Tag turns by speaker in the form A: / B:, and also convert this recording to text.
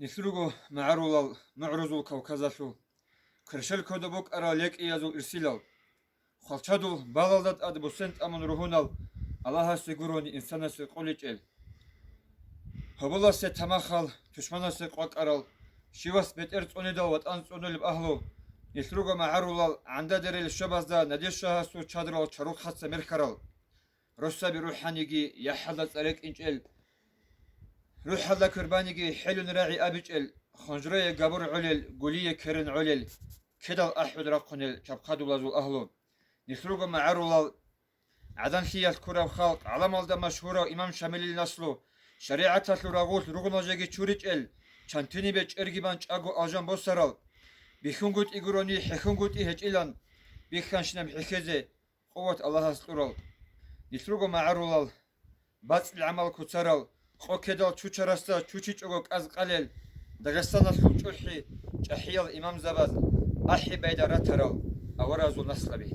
A: نسرقو معرول معرزو كوكازاشو كرشل كودبوك أرا ليك إيازو إرسيلال خالشادو بالالدات أدبو سنت أمن روهونال الله سيقروني إنسانا سيقوليجل هبولا سي تماخال تشمانا سيقوك أرال شيواس بيترت أونيدال واتأنس أونيلب أهلو نسرقو معرولال عندا ديريل الشباز دا نديش شاهاسو چادرال چروك خاصة مركرال رسا بروحانيجي يحلت أريك إنجل روح الله كربانيجي حلو نراعي أبيجل خنجرية قبر علل قولية كرن علل كدال أحمد رقنل شبقادو لازو أهلو نسروق معرولال عدن خيال كرة خلق علم الدا مشهورة إمام شامل نسلو شريعة الراغوت رغنا جاكي تشوريج چانتيني بيج إرغيبان چاقو أجان بوسرال بيخونغوت إغروني حخونغوت إهج إلان بيخانشنم حخيزي قوة الله سلورال نسروق معرولال باц العمل كتسرال قوكدال چوچراستا چوچيچوغوك از قلل دغستان چوچوحي چحيال إمام زباز أحي بيدارة ترال أورازو نسلبي